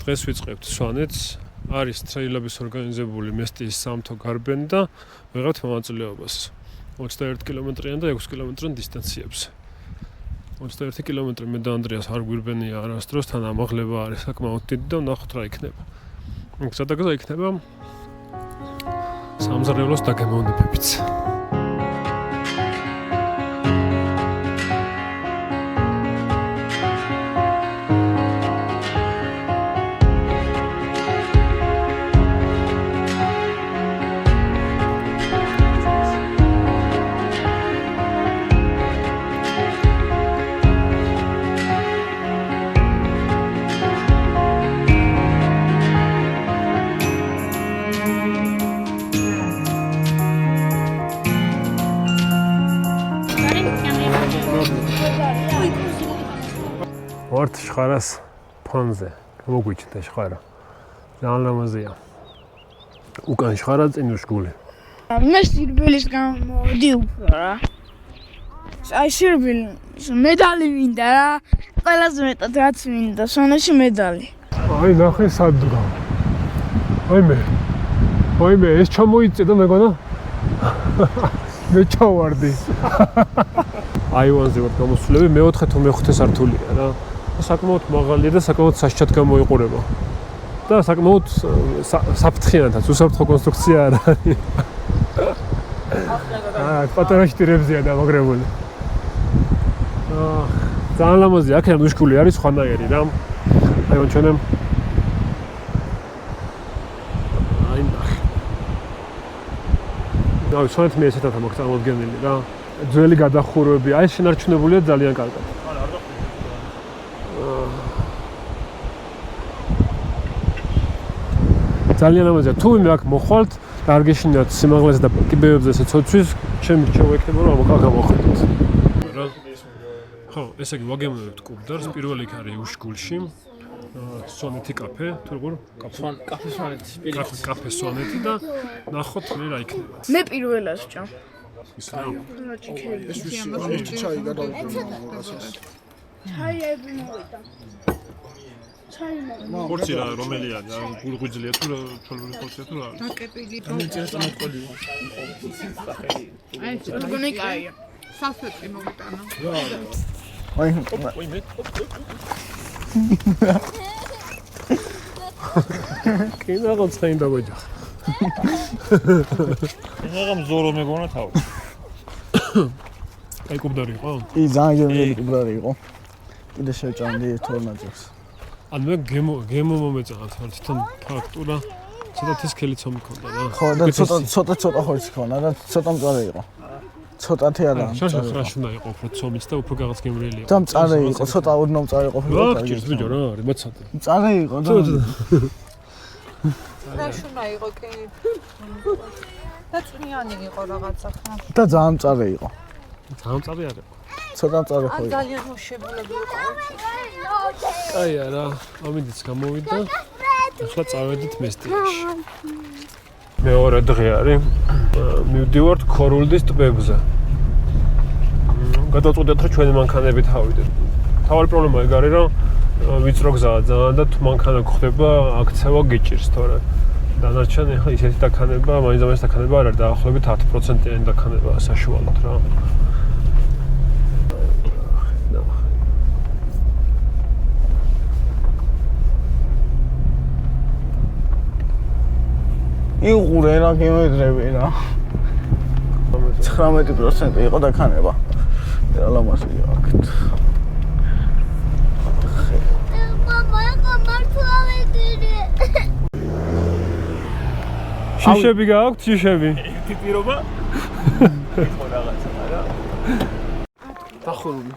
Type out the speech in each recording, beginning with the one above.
დღეს ვიწყებთ სვანეთს. არის ტრეილების ორგანიზებული მესტიის სამთო გარბენი და ვიღებთ მონაწილეობას 21 კილომეტრიან და 6 კილომეტრიან დისტანციებზე. 21 კილომეტრი მე და ანდრიას არ გვირბენია არასდროს, თან ამაღლება არის საკმაოდ დიდი და ვნახოთ რა იქნება. სადაგზა იქნება სამზარეულოს დაგემოვნებებიც. ვართ შხარას ფონზე, მოგვიჩნდა შხარა. ძალიან ლამაზია. უკან შხარა წინ უშგული. მე სირბილის გამოდი უფრო რა. აი სირბილი მედალი მინდა რა. ყველაზე მეტად რაც მინდა, სვანეთში მედალი. აი ნახე სადღა. აი მე ეს ჩამოიწედა მეგონა. მე ჩავარდი. აივანზე ვარ გამოსვლები, მე-4 თუ მე-5 სართულია რა. საკმაოდ მაღალია და საკმაოდ სასჭად გამოიყურება. და საკმაოდ საფრთხიანად, უსაფრთხო კონსტრუქცია არ არის. პატარა შტირებზეა დამაგრებული. ძალიან ლამაზია, აქედან უშკული არის ხვანაირი რა. აი ჩვენემ აი ნახე. აი სვანეთ მე ესეთათა მაქვს წარმოდგენილი რა. ძველი გადახურვები, აი შენარჩუნებულია ძალიან კარგად. ძალიან ლამაზია. თუ მე აქ მოხვალთ და არ გეშინათ სიმაღლეზე და კიბეებზე ცოცვის, ჩემი რჩევა იქნება რომ აქ გამოხედოთ. ხო, ესე იგი ვაგემოვნებთ კუბდარს, პირველი იქ არის უშგულში. სვანეთი კაფე, თუ როგორ? კაფე სვანეთი. კაფე სვანეთი და ნახოთ მე რა იქნება. მე პირველად ვჭამ. ისე რა. ჩაი გადავუყურე. ჩაიები მოვიდა. ხორცი რა რომელია და გულღვიძლია თუ ჩოლური ხორცია თუ რა არის? დაკეპილი. მე წერს დამოყოლია. აი, ორგანიკაა. სასვეტი მოგიტანა. აი მე კინა გოცხენ დავეჯახ. ენაღამ ზორო მეგონა თავი. აი კუბდარი იყო? ი ძალიან კუბდარი იყო. კიდე შევჭამდი თორნაძებს. ან მე გემო მომეწაღათ ვარ თვითონ ფაქტურა ცოტა თესქელიც მომქონდა რა. ხო და ცოტა ხორცი ქონა და ცოტა მწარე იყო. ცოტათი არა. შაშხრაში უნდა იყო უფრო ცომიც და უფრო რაღაც გემრიელი იყო. და მწარე იყო, ცოტა ოდნავ მწარე ყოფილა. რა გჭირს ბიჭო რა არის მოცადე. მწარე იყო და დაშუნა იყო კი. და წვნიანი იყო რაღაცა ხო? და ძალიან მწარე იყო. ძალიან მწარე არის. ცოტა მწარე ხო იყო. ძალიან მოშებულები იყო. აი არა, ამიტიც გამოვიდა. ახლა წავედით მესტიაში. მეორე დღე არის. მივდივართ ქორულდის ტბებზე. გადავწყვეტეთ რომ ჩვენი მანქანებით ავიდეთ. თავი პრობლემა ეგ არის რომ ვიწრო გზაა ძალიან და თუ მანქანა გხდება აქცევა გიჭირს თორე დანარჩენი ხა ისეთი დაქანება, მაინც დაქანება არ არის დაახლოებით 10%-იანი დაქანებაა საშუალოდ რა. იყურე რა კილომეტრები რა. 19% იყო დაქანება. რა ლამაზია აქეთ. შიშები გააქვთ, შიშები? ტიპირობა? ხო რაღაცა რა. დახურული.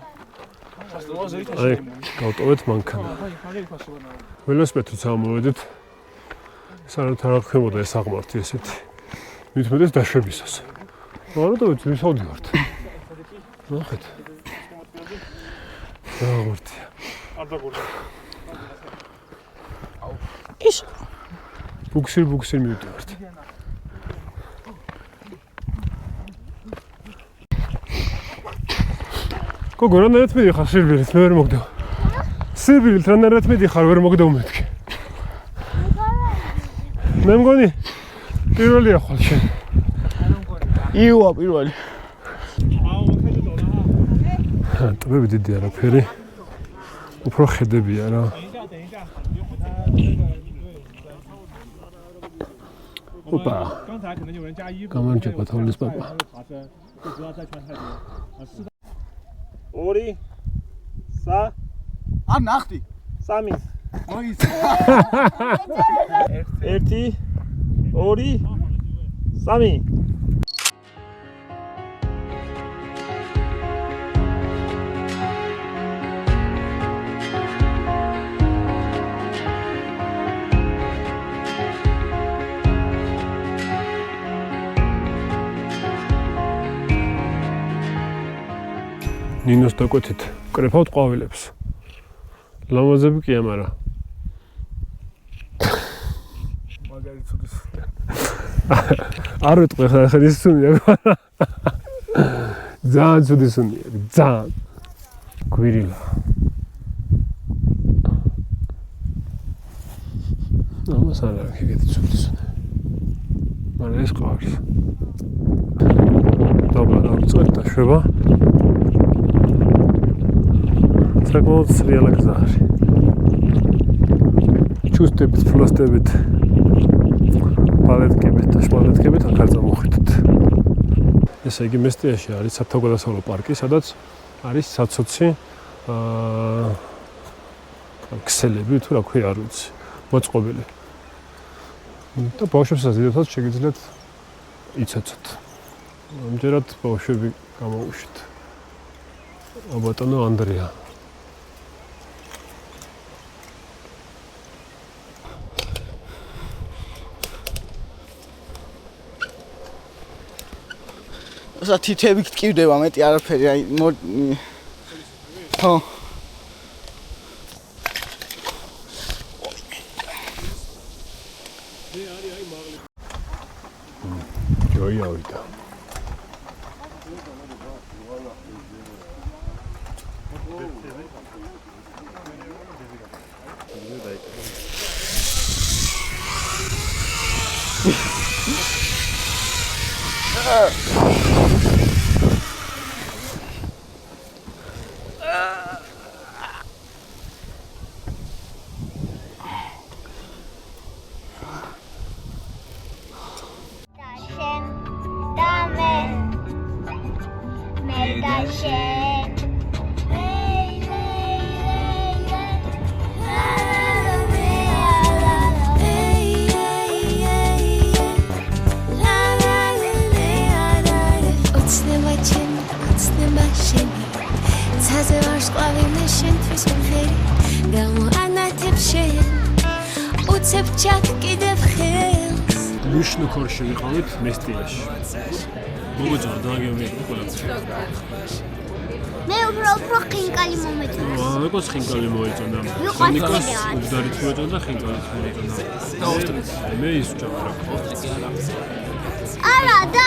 აი, გავტოვეთ მანქანა. ველოსიპედით ამოვედით. სანამ თან ხებოდა ეს აღმართი ესეთი. მithmedes დაშვებისას. არა და ვისაუდივართ. ნახეთ. რა აღმართია. არ დაგორდა. ის ბუქსირ მივდივართ. გოგო რანაირად მიდიხარ სირბილით, მე ვერ მოგდევ. სირბილით რანაირად მიდიხარ, ვერ მოგდევ მეთქი. მე მგონი პირველია ხვალ შენ. იუა პირველი. ტბები დიდი არაფერი. უფრო ხედებია რა. Опа. გამარჯობა თოვლის პაპა. 2 3 არ ნახტი. 3 მოიცა. 1 2 3 ნინოს დაკვეთით კრეფავთ ყვავილებს. ლამაზები კი ამარა. მაგარი ცუდის. არ ვიტყვი ხა ის სუნია. ძალიან ცუდი სუნია, ძალიან. გვირილა. ამას არ არის ეგეთი ცუდი სუნია. მაგრამ ეს ყავს. dobra, დავიწყეთ დაშვება. საკმაოდ სრიალა გზა არის. ჩუსტებით, ფლოსტებით, პალეტკებით და შპალეტკებით აქ არ წამოხვიდეთ. ესე იგი მესტიაში არის სათავგადასავლო პარკი, სადაც არის საცოცი ქსელები, თუ რა ქვია, არ ვიცი, მოწყობილი. და ბავშვებსაც დიდებსაც შეგიძლიათ იცოცხლოთ. ამჯერად ბავშვები გამოუშვით. აბატონო ანდრია. ისა თითები გტკივდება მეტი არაფერი აი ხო ჯოი ავიდა. ვიშნუ ქორში ვიყავით მესტიაში. მოგოძრავ დააგემრიეთ ყველაფერი. მე უფრო ხინკალი მომეწონა. მეკოს ხინკალი მოეწონა. მიყავს უგდარით მოეწონა და ხინკალით მოეწონა. და ოსტრიც. მე ის ვჭამრა. არა და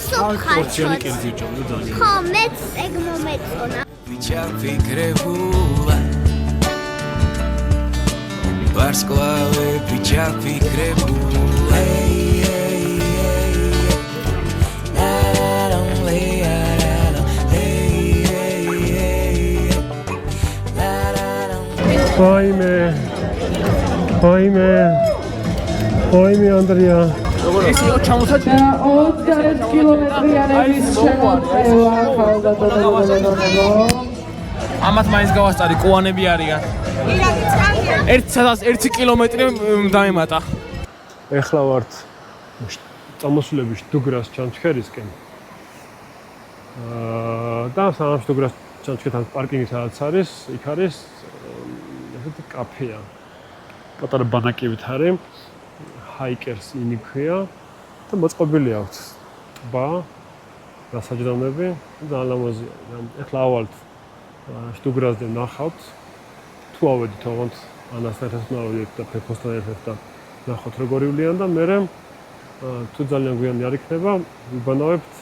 სოფხარჩო. ორჩიანი კერძი ვჭამდა ძალიან. ხო, მეც ეგ მომეწონა. ვიჩა ფიქრებულა ვარსკვლავე ვიჩა ფიქრებულა Oime Andrea. ეს იყო ჩამოსაჭი 21 კილომეტრიანების შემოწევა ხალხადონებო. ამათ მაინც გავასწარი კუანები არიან 1 კილომეტრი დაემატა ეხლა ვართ წამოსვლების დუგრას ჩანჩქერისკენ. და სანამ დუგრას ჩანჩქერთან პარკინგი სადაც არის, იქ არის ესეთი კაფეა. პატარა ბანაკებით არის. ჰაიკერს ინიქვია და მოწყობილი აქვს ტბა, დასაჯდომები, ძალიან ლამაზია. ეხლა ავალთ შტუგრაზზე ნახავთ. თუ ავედით ოღონდ ანასთან ერთად მოვიდეთ და ფეფოსთან ერთად და ნახოთ როგორი ვლიან და მერე თუ ძალიან გვიანი არ იქნება, ვიბანავებთ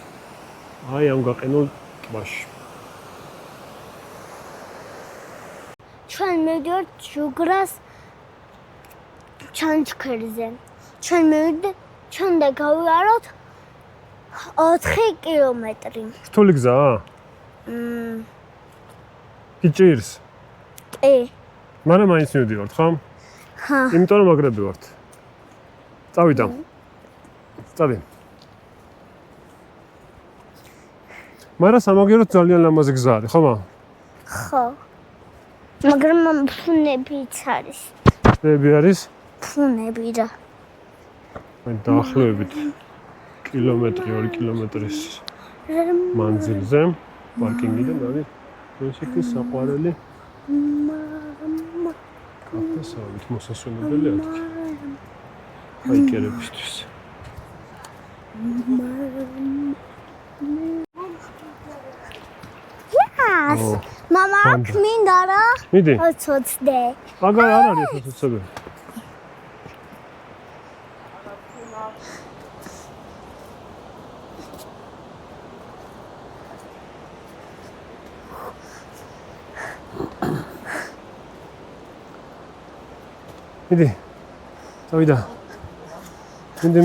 აი ამ გაყინულ ტბაში. ჩვენ მივდივართ შუგრას ჩანჩქერზე. ჩვენ მივიდეთ, ჩვენ და გავიაროთ 4 კილომეტრი. რთული გზაა? გიჭირს? კი. მაგრამ მაინც მივდივართ, ხო? ხა. იმიტომ რომ მაგრები ვართ. წავიდა. წავი. მაგრამ სამაგეროთ ძალიან ლამაზი გზა არის, ხო მა? ხო. მაგრამ ფუნებიც არის. ფუნები არის? ფუნები რა. აი დაახლოებით კილომეტრი, 2 კილომეტრის მანძილზე პარკინგიდან არის ესეთი საყვარელი კაფესავით მოსასვენებელი ადგილი. ჰაიკერებისთვის. Yes. Mama, მინდა რა? მიდი. ოცოცდე. აგარ არ არის ეს უცებ. მიდი. წავიდა. მიდი.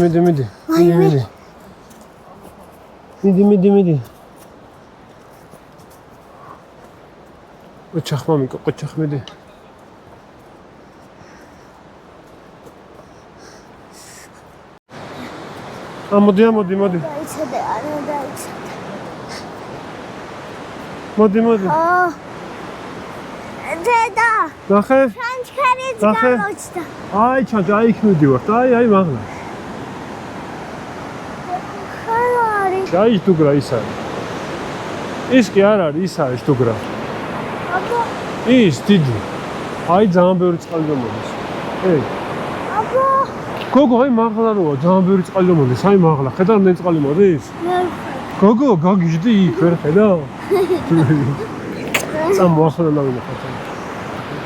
მიდი. ოჩახ მამიკო, ოჩახ მიდი. მოდი. დაიცადე, არა დაიცადე. მოდი. დედა, ნახე? ჩანჩქერიც ნახე? გამოჩნდა. აი ჩანჩ, აი იქ მივდივართ. აი მაღლა. ხარო არის. აი შტუგრა ის არის. ის კი არ არის, ის არის შტუგრა. აბა, ის დიდი. აი ძალიან ბევრი წყალი გამოდის. ეი. აბა. გოგო, აი მაღლა როა, ძალიან ბევრი წყალი გამოდის. აი მაღლა, ხედავ მე წყალი მოდის? გოგო, გაგიჟდი იქ, ვერ ხედავ? წამოახლო დავინახოთ.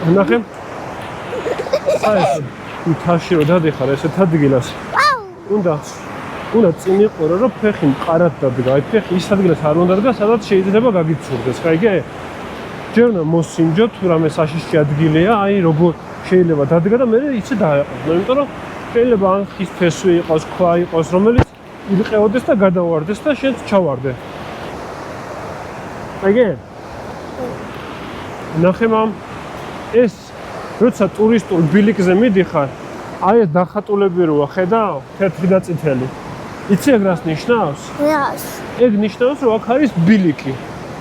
ნახე? აი, თაში რო დადიხარ ესეთ ადგილას. უნდა წინ იყო რომ ფეხი მყარად დადგა. აი ფეხი ის ადგილას არ უნდა დგას, სადაც შეიძლება გაგიცურდეს. ხაიგე? ჯერ უნდა მოსინჯო თუ რამე საშიში ადგილია, აი როგორ შეიძლება დადგა და მე იცი დაეყოს. იმიტომ რომ შეიძლება ან ხის ფესვი იყოს, ქვა იყოს, რომელიც ილყეოდეს და გადავარდეს და შენც ჩავარდე. ხაიგე? ნახე მამ, ეს როცა ტურისტულ ბილიკზე მიდიხარ, აი ეს დახატულები როა, ხედავ? თეთრი და წითელი. იცი ეგ რას ნიშნავს? რას? ეგ ნიშნავს, რომ აქ არის ბილიკი.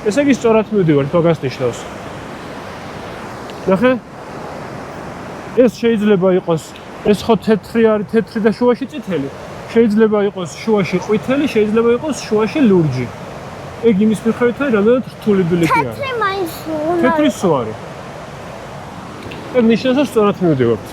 ესე იგი სწორად მივდივართ, მაგას ნიშნავს. ნახე? ეს შეიძლება იყოს, ეს ხო თეთრი არის, თეთრი და შუაში წითელი. შეიძლება იყოს შუაში ყვითელი, შეიძლება იყოს შუაში ლურჯი. ეგ იმის მიხედვით არის, რამდენად რთული ბილიკი არის. თეთრი მაინც უნდა. თეთრი სო არის. ეგ ნიშნავს, რომ სწორად მივდივართ.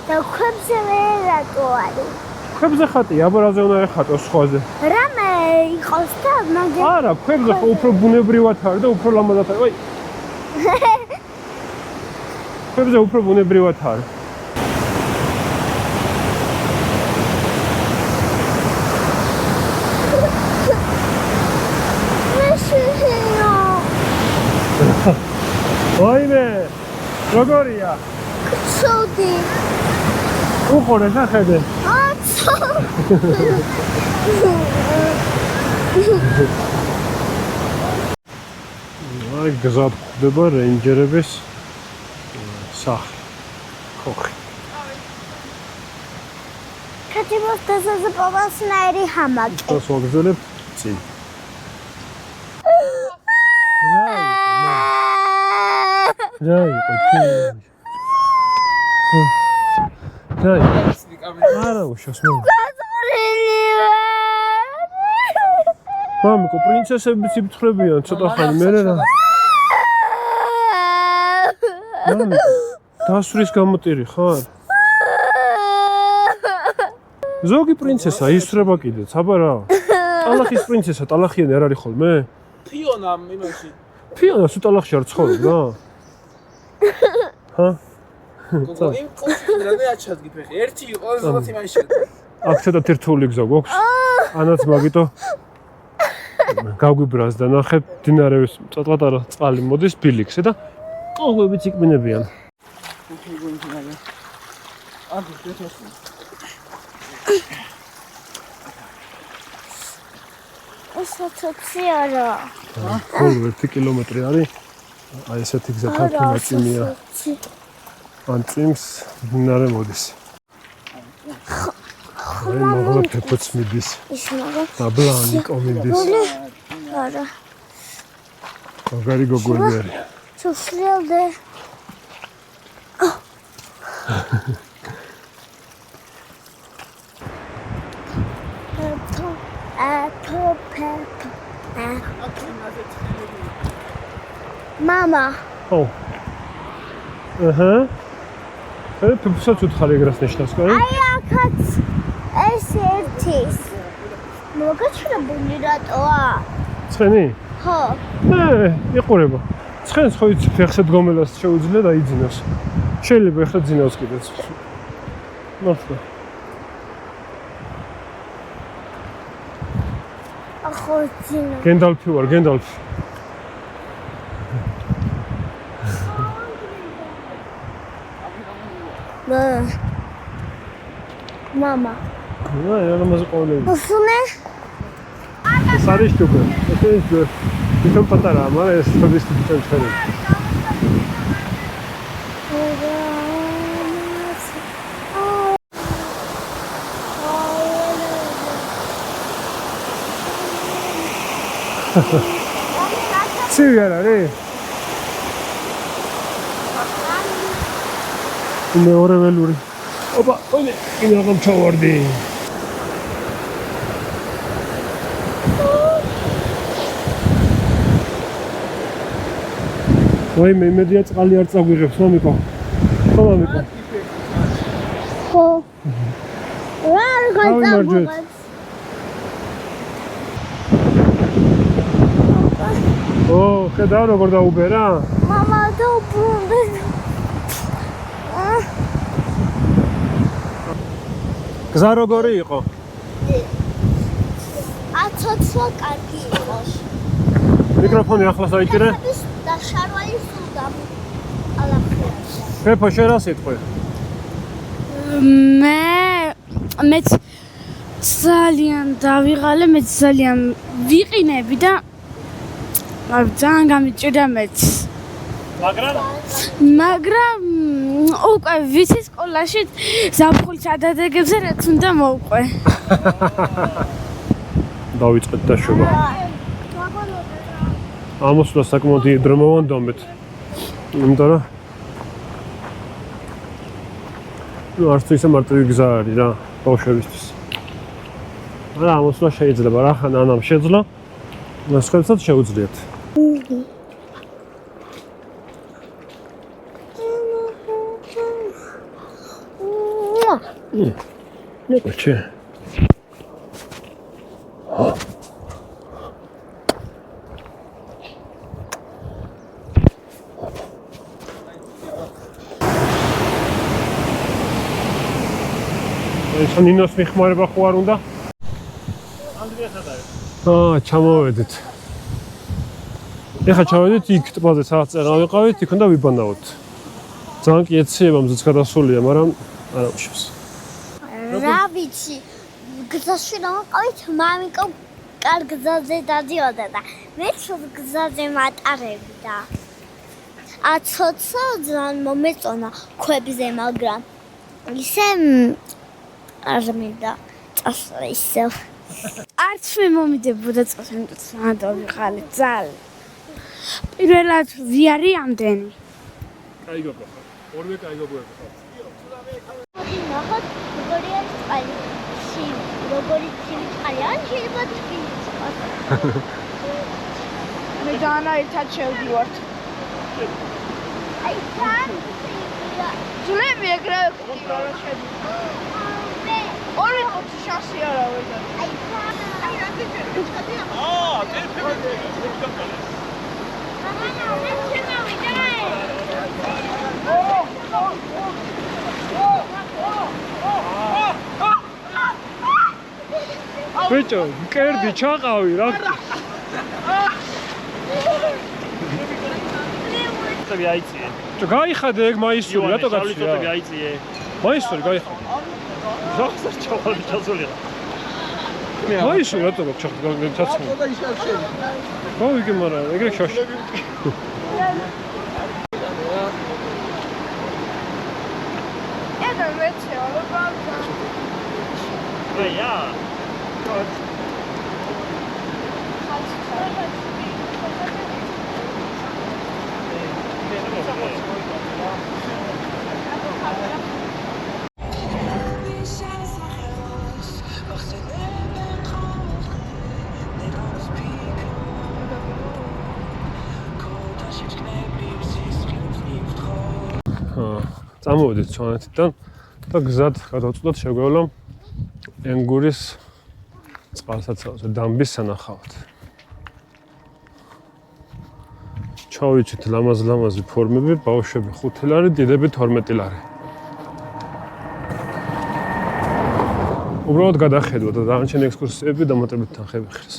და ქვებზე ვერ რატო არის? ქვებზე ხატია, აბარაზე უნდა ეხატოს სხვაზე. რამე იყოს და მაგრამ არა, ქვებზე ხო უფრო ბუნებრივად არის და უფრო ლამაზად არის. აი. ქვებზე უფრო ბუნებრივად არის. ვაიმე, როგორია? ცუდი. უყურე სახედე. აი გზად ხდება რეინჯერების სახლი. ხოხი. კაცებს დასაზრდასნაირი ჰამაკი. ეს ვაგზელებ წინ. რაი, არა უშავს მე. მამიკო, პრინცესები ციფრებიან ცოტა ხანი მერე რა. მამიკო, დასვრის გამოტირი ხარ? ზოგი პრინცესა ისრება კიდეც, აბა რა. ტალახის პრინცესა, ტალახიანი არ არის ხოლმე? ფიონა იმაში. ფიონა სულ ტალახში არ ცხოვრობს რა. ჰა? გოგო, იმ კოშკიდან რა ჩაძგი ფეხი? ერთი ყველაზე იმაში შედა. აქ ცოტა თირთული გზა გვაქვს. ანაც მაგიტო გავგვიბრას და ნახეთ დინარევის წატყატარა წყალი მოდის ბილიქზე და ყოღვებიც იკმინებიან. Όσο το ξέρω. Ხოლმე 1 კილომეტრი არის. აი ესეთი გზა ქართულ ნაწიმია. ან წიმს მდინარე მოდის. აი მაგალ ფეფოც მიდის. ის მაგალ. აბლანი კომიდის. არა. მაგარი გოგოები არის. სულელდე. Mama. ო. აჰა. ფეფოსაც უთხარი ეგრას ნიშნავს, კაი? აი აქაც ეს ერთის. მოგაჩვენებული რატოა? ცხენი? ხო. იყურება. ცხენს ხო იცი ფეხზე დგომელას შეუძლია დაიძინოს. შეიძლება ეხლა ძინავს კიდეც. მართლა. ახო ძინა. გენდალფი ვარ, გენდალფი. Mama. აი, ამაზე ყოველები. უსუნე? ეს არის თუკი. ეს თვითონ პატარაა, მაგრამ ეს თოდის თვითონ ცხელი. ცივი არ არის? მეორე ველური. ოპა, ოინე, იმენ აღარ ჩავარდი. ვაიმე, იმედია წყალი არ წაგვიღებს, მამიკო. ხო, მამიკო. ხო. რა გაიწაბუღებს? ო, ხედავ როგორ დაუბერა? მამა დაუბრუნდა. გზა როგორი იყო? აცოცა კარგი იყო. მიკროფონი ახლოს აიჭირე. და შარვალი სულ ალაფრიაშა. ფეფო შენ რა სიტყვი? მეც ძალიან დავიღალე, მეც ძალიან ვიყინები და ძალიან გამიჭირდა მეც. მაგრამ უკვე ვიცი სკოლაში ზაფხულის ადადეგებზე რაც უნდა მოვყვე. დავიწყეთ დაშვება. ამოსვლა საკმაოდ დრო მოვანდომეთ. იმიტომ რომ არც ისე მარტივი გზა არის რა, ბავშვებისთვის. მაგრამ ამოსვლა შეიძლება, რა ხან ანამ შეძლო, სხვებსაც შეუძლიათ. Нече. ეს ნინოს მიხმარება ხო არ უნდა? ჩამოვედით. ეხლა ჩავედით იქ ტბაზე სადაც წეღავიყავით, იქ უნდა ვიბანავოთ. ძალიან კი ეციება მზეც გადასულია, მაგრამ არა უშავს. რა ვიცი, გზაში რომ ყავით, მამიკო კარგ გზაზე დადიოდა და მე გზაზე მატარებდა. აცოცა ძალიან მომეწონა ქვებზე, მაგრამ ისე არ მინდა წასვლა ისევ. არც მე მომიდებოდა წასვლა დავიღალე ძალიან. პირველად ვიარი ამდენი. კაი გოგო ხარ. ორივე კაი გოგოები ხარ. ნახოთ, როგორი არის წყალი. როგორი ცივი წყალი არის, შეიძლება თბილი წყალი. მე დანა ერთად შევდივართ. აი, ცივია. ძვლები ეგრევე ხდება რა შედი. ორი ხუთი შანსი არა ვედა. აი, რა გიჩვენე? ბიჭო, მკერდი ჩაყავი რა. შავშოტები აიწიე. გაიხადე ეგ მაისური, რატო გაცვია? შავშოტები აიწიე. მაისური გაიხადე. ზოხსა ჩავალი ჩასულია. მაისური რატო გაცვია? გავიგე, მაგრამ ეგრე შავში. ედა მეჩე ალბათ. Ja. წამოვიდეთ ჩვენეთიდან და გზად გადავწყვეტ შეგვევლო ენგურის წყალსაცავზე დამბის სანახავად. ჩავიჩით ლამაზ-ლამაზი ფორმები, ბავშვები 5 ლარი, დიდები 12 ლარი. უბრალოდ გადახედვა და დანარჩენი ექსკურსიები დამატებით თანხები ხერს.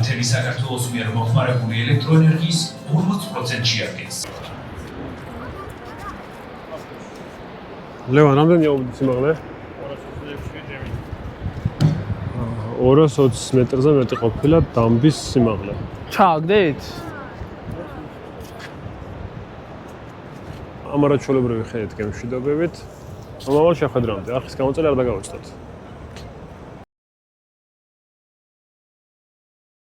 მთელი საქართველოს მიერ მოხმარებული ელექტროენერგიის 40% შეადგენს. ლევან, რამდენი აუდის სიმაღლე? 220 მეტრზე მეტი ყოფილა დამბის სიმაღლე. ჩააგდით? ამარად ჩვეულებრივი ხედით გემშვიდობებით. მომავალ შეხვედრამდე, ახის გამოწველი არ დაგავიწყდეთ.